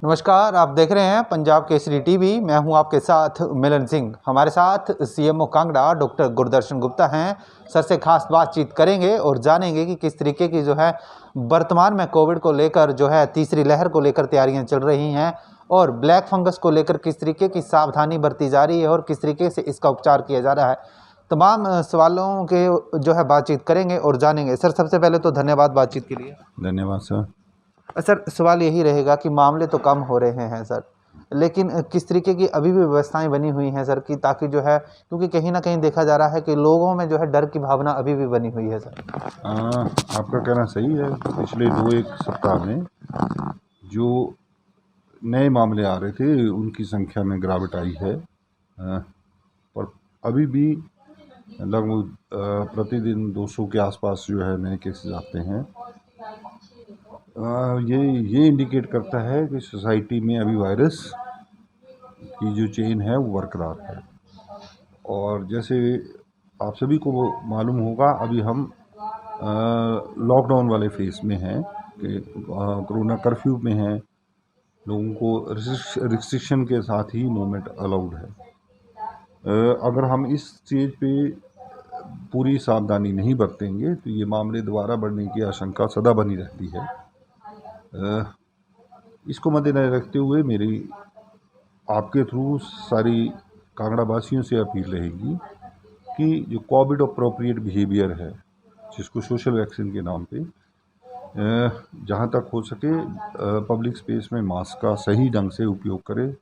नमस्कार, आप देख रहे हैं पंजाब केसरी टीवी। मैं हूं आपके साथ मिलन सिंह। हमारे साथ सीएमओ कांगड़ा डॉक्टर गुरदर्शन गुप्ता हैं। सर से खास बातचीत करेंगे और जानेंगे कि किस तरीके की वर्तमान में कोविड को लेकर तीसरी लहर को लेकर तैयारियां चल रही हैं और ब्लैक फंगस को लेकर किस तरीके की सावधानी बरती जा रही है और किस तरीके से इसका उपचार किया जा रहा है। तमाम सवालों के बातचीत करेंगे और जानेंगे। सर, सबसे पहले तो धन्यवाद बातचीत के लिए। धन्यवाद सर। सर, सवाल यही रहेगा कि मामले तो कम हो रहे हैं सर, लेकिन किस तरीके की अभी भी व्यवस्थाएं बनी हुई हैं सर, कि ताकि क्योंकि कहीं ना कहीं देखा जा रहा है कि लोगों में डर की भावना अभी भी बनी हुई है सर। आपका कहना सही है। पिछले 2-1 सप्ताह में जो नए मामले आ रहे थे उनकी संख्या में गिरावट आई है, पर अभी भी लगभग प्रतिदिन 200 के आसपास नए केसेस आते हैं। ये इंडिकेट करता है कि सोसाइटी में अभी वायरस की जो चेन है वो बरकरार है। और जैसे आप सभी को मालूम होगा, अभी हम लॉकडाउन वाले फेस में हैं कि कोरोना कर्फ्यू में हैं। लोगों को रिस्ट्रिक्शन के साथ ही मूवमेंट अलाउड है। अगर हम इस स्टेज पे पूरी सावधानी नहीं बरतेंगे तो ये मामले दोबारा बढ़ने की आशंका सदा बनी रहती है। इसको मद्देनजर रखते हुए मेरी आपके थ्रू सारी कांगड़ा वासियों से अपील रहेगी कि जो कोविड अप्रोप्रिएट बिहेवियर है, जिसको सोशल वैक्सीन के नाम पे, जहाँ तक हो सके पब्लिक स्पेस में मास्क का सही ढंग से उपयोग करें।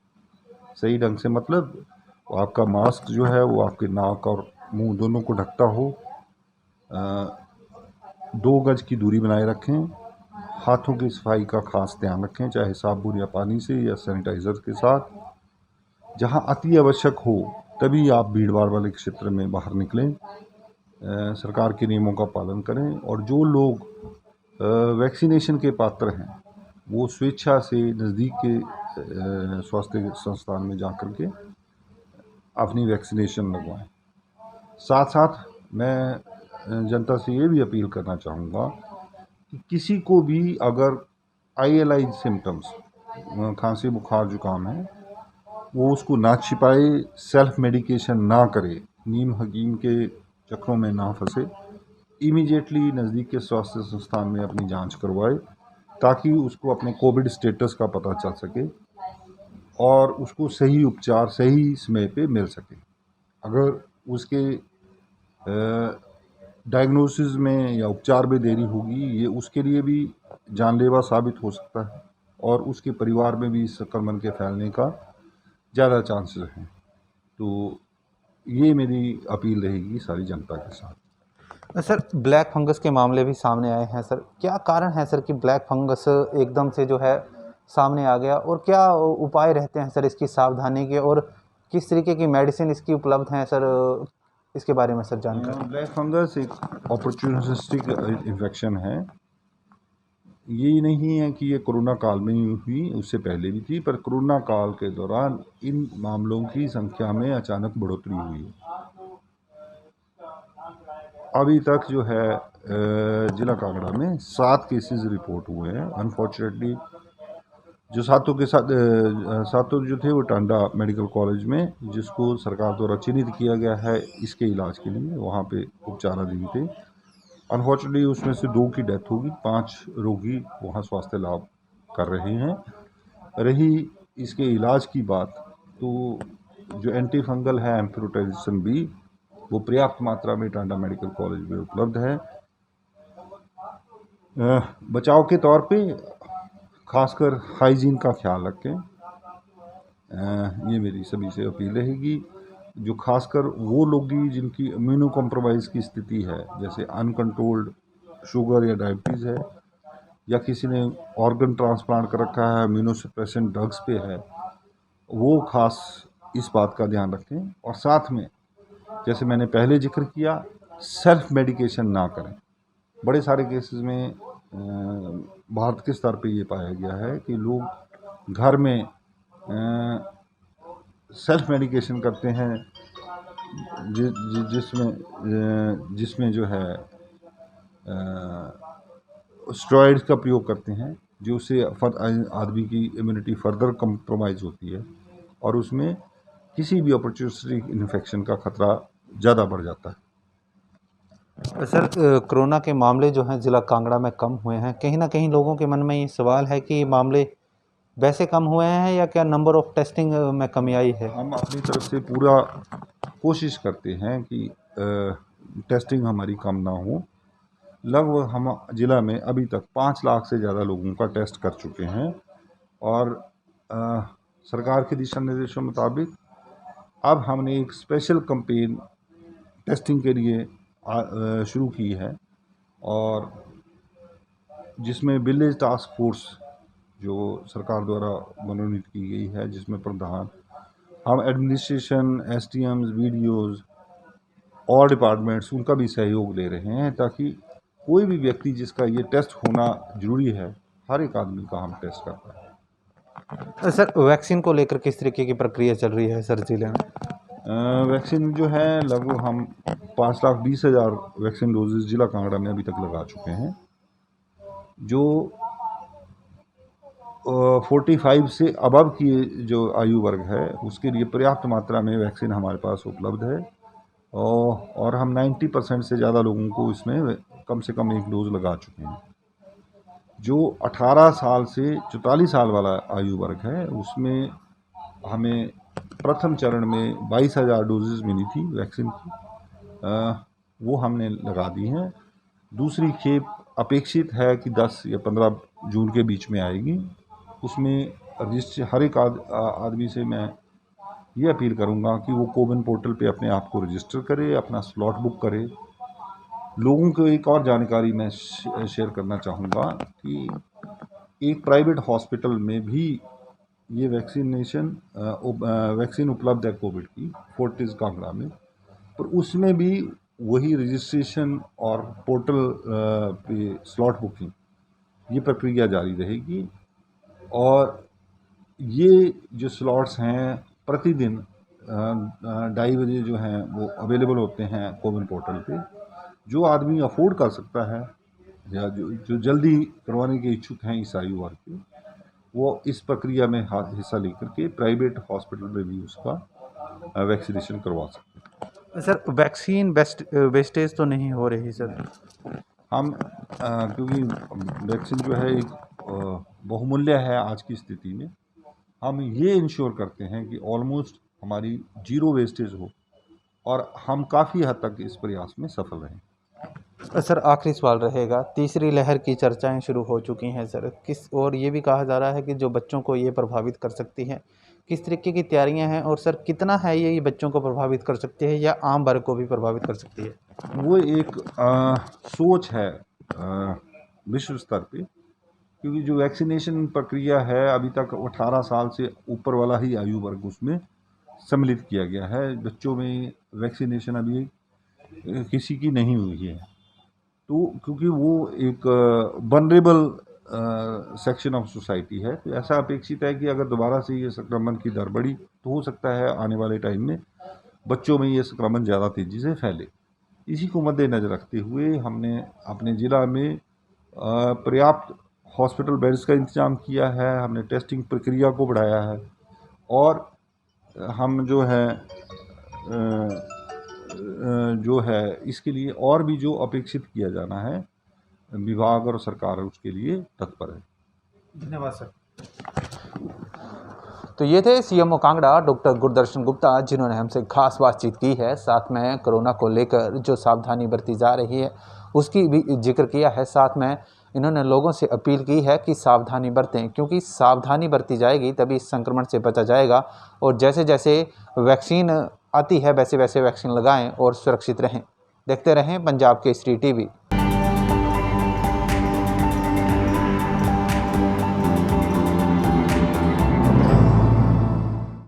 सही ढंग से मतलब आपका मास्क वो आपके नाक और मुंह दोनों को ढकता हो। 2 गज की दूरी बनाए रखें। हाथों की सफाई का खास ध्यान रखें, चाहे साबुन या पानी से या सैनिटाइज़र के साथ। जहाँ अति आवश्यक हो तभी आप भीड़ भाड़ वाले क्षेत्र में बाहर निकलें। सरकार के नियमों का पालन करें और जो लोग वैक्सीनेशन के पात्र हैं वो स्वेच्छा से नज़दीक के स्वास्थ्य संस्थान में जा कर के अपनी वैक्सीनेशन लगवाएं। साथ साथ मैं जनता से ये भी अपील करना चाहूँगा कि किसी को भी अगर ILI सिम्टम्स, खांसी बुखार जुकाम है, वो उसको ना छिपाए, सेल्फ मेडिकेशन ना करे, नीम हकीम के चक्रों में ना फंसे, इमीडिएटली नज़दीक के स्वास्थ्य संस्थान में अपनी जांच करवाए ताकि उसको अपने कोविड स्टेटस का पता चल सके और उसको सही उपचार सही समय पे मिल सके। अगर उसके डायग्नोसिस में या उपचार में देरी होगी, ये उसके लिए भी जानलेवा साबित हो सकता है और उसके परिवार में भी इस संक्रमण के फैलने का ज़्यादा चांसेस हैं। तो ये मेरी अपील रहेगी सारी जनता के साथ। सर, ब्लैक फंगस के मामले भी सामने आए हैं सर। क्या कारण है सर कि ब्लैक फंगस एकदम से सामने आ गया, और क्या उपाय रहते हैं सर इसकी सावधानी के, और किस तरीके की मेडिसिन इसकी उपलब्ध हैं सर? इसके बारे में सर जानकारी। ब्लैक फंगस एक अपॉर्चुनिस्टिक इन्फेक्शन है। ये नहीं है कि ये कोरोना काल में ही हुई, उससे पहले भी थी, पर कोरोना काल के दौरान इन मामलों की संख्या में अचानक बढ़ोतरी हुई है। अभी तक जिला कांगड़ा में 7 केसेस रिपोर्ट हुए हैं। अनफॉर्चुनेटली जो सातों जो थे वो टांडा मेडिकल कॉलेज में, जिसको सरकार द्वारा चिन्हित किया गया है इसके इलाज के लिए, वहाँ पे उपचाराधीन थे। अनफॉर्चुनेटली उसमें से 2 की डेथ होगी। 5 रोगी वहाँ स्वास्थ्य लाभ कर रहे हैं। रही इसके इलाज की बात, तो जो एंटी फंगल है एम्फिलोटाइसिन बी, वो पर्याप्त मात्रा में टांडा मेडिकल कॉलेज में उपलब्ध है। बचाव के तौर पे खासकर हाइजीन का ख्याल रखें। ये मेरी सभी से अपील रहेगी। जो खासकर वो लोग भी जिनकी इम्यूनो कॉम्प्रोमाइज़ की स्थिति है, जैसे अनकंट्रोल्ड शुगर या डायबिटीज़ है, या किसी ने ऑर्गन ट्रांसप्लांट कर रखा है, इम्यूनोसप्रेसेंट ड्रग्स पे है, वो खास इस बात का ध्यान रखें। और साथ में जैसे मैंने पहले जिक्र किया, सेल्फ मेडिकेशन ना करें। बड़े सारे केसेस में भारत के स्तर पे ये पाया गया है कि लोग घर में सेल्फ मेडिकेशन करते हैं, जिसमें स्टेरॉइड्स का प्रयोग करते हैं। उससे आदमी की इम्यूनिटी फर्दर कंप्रोमाइज़ होती है और उसमें किसी भी अपॉर्चुनिस्टिक इन्फेक्शन का खतरा ज़्यादा बढ़ जाता है। सर कोरोना के मामले जो हैं ज़िला कांगड़ा में कम हुए हैं, कहीं ना कहीं लोगों के मन में ये सवाल है कि मामले वैसे कम हुए हैं या क्या नंबर ऑफ टेस्टिंग में कमी आई है? हम अपनी तरफ से पूरा कोशिश करते हैं कि टेस्टिंग हमारी कम ना हो। लगभग हम ज़िला में अभी तक 5 लाख से ज़्यादा लोगों का टेस्ट कर चुके हैं और सरकार के दिशा निर्देशों मुताबिक अब हमने एक स्पेशल कैंपेन टेस्टिंग के लिए शुरू की है और जिसमें विलेज टास्क फोर्स जो सरकार द्वारा मनोनीत की गई है, जिसमें प्रधान हम एडमिनिस्ट्रेशन, एसडीएम्स, वीडियोज़ और डिपार्टमेंट्स उनका भी सहयोग ले रहे हैं ताकि कोई भी व्यक्ति जिसका ये टेस्ट होना ज़रूरी है, हर एक आदमी का हम टेस्ट कर पाएँ। सर वैक्सीन को लेकर किस तरीके की प्रक्रिया चल रही है सर ज़िले में? वैक्सीन जो है लगभग हम 5,20,000 वैक्सीन डोजेज़ ज़िला कांगड़ा में अभी तक लगा चुके हैं। जो 45 से अबव की जो आयु वर्ग है उसके लिए पर्याप्त मात्रा में वैक्सीन हमारे पास उपलब्ध है और हम 90% से ज़्यादा लोगों को इसमें कम से कम 1 डोज लगा चुके हैं। जो 18 साल से 44 साल वाला आयु वर्ग है उसमें हमें प्रथम चरण में 22,000 डोजेज़ मिली थी वैक्सीन की, वो हमने लगा दी हैं। दूसरी खेप अपेक्षित है कि 10 या 15 जून के बीच में आएगी। उसमें हर एक आदमी से मैं ये अपील करूँगा कि वो कोविन पोर्टल पे अपने आप को रजिस्टर करे, अपना स्लॉट बुक करे। लोगों को एक और जानकारी मैं शेयर करना चाहूँगा कि एक प्राइवेट हॉस्पिटल में भी ये वैक्सीन उपलब्ध है कोविड की, फोर्टिस कांगड़ा में, पर उसमें भी वही रजिस्ट्रेशन और पोर्टल पे स्लॉट बुकिंग ये प्रक्रिया जारी रहेगी और ये जो स्लॉट्स हैं प्रतिदिन 2:30 बजे जो हैं वो अवेलेबल होते हैं कोविन पोर्टल पे। जो आदमी अफोर्ड कर सकता है या जो जल्दी करवाने के इच्छुक हैं इस आयु वर्ग के, वो इस प्रक्रिया में हिस्सा लेकर के प्राइवेट हॉस्पिटल में भी उसका वैक्सीनेशन करवा सकते हैं। सर वैक्सीन वेस्टेज तो नहीं हो रही सर? हम क्योंकि वैक्सीन जो है एक बहुमूल्य है आज की स्थिति में, हम ये इंश्योर करते हैं कि ऑलमोस्ट हमारी जीरो वेस्टेज हो और हम काफ़ी हद तक इस प्रयास में सफल रहें। सर आखिरी सवाल रहेगा, तीसरी लहर की चर्चाएं शुरू हो चुकी हैं सर, और ये भी कहा जा रहा है कि जो बच्चों को ये प्रभावित कर सकती है, किस तरीके की तैयारियां हैं और सर कितना है ये बच्चों को प्रभावित कर सकती है या आम वर्ग को भी प्रभावित कर सकती है? वो एक सोच है विश्व स्तर पे, क्योंकि जो वैक्सीनेशन प्रक्रिया है अभी तक 18 साल से ऊपर वाला ही आयु वर्ग उसमें सम्मिलित किया गया है। बच्चों में वैक्सीनेशन अभी किसी की नहीं हुई है, तो क्योंकि वो एक वनरेबल सेक्शन ऑफ सोसाइटी है, तो ऐसा अपेक्षित है कि अगर दोबारा से ये संक्रमण की दर बढ़ी तो हो सकता है आने वाले टाइम में बच्चों में ये संक्रमण ज़्यादा तेज़ी से फैले। इसी को मद्देनज़र रखते हुए हमने अपने ज़िला में पर्याप्त हॉस्पिटल बेड्स का इंतज़ाम किया है, हमने टेस्टिंग प्रक्रिया को बढ़ाया है और हम जो है इसके लिए और भी जो अपेक्षित किया जाना है विभाग और सरकार उसके लिए तत्पर है। धन्यवाद सर। तो ये थे सीएमओ कांगड़ा डॉक्टर गुरदर्शन गुप्ता, जिन्होंने हमसे खास बातचीत की है। साथ में कोरोना को लेकर जो सावधानी बरती जा रही है उसकी भी जिक्र किया है। साथ में इन्होंने लोगों से अपील की है कि सावधानी बरतें, क्योंकि सावधानी बरती जाएगी तभी इस संक्रमण से बचा जाएगा। और जैसे जैसे वैक्सीन आती है वैसे वैसे वैक्सीन लगाएं और सुरक्षित रहें। देखते रहें पंजाब केसरी टीवी।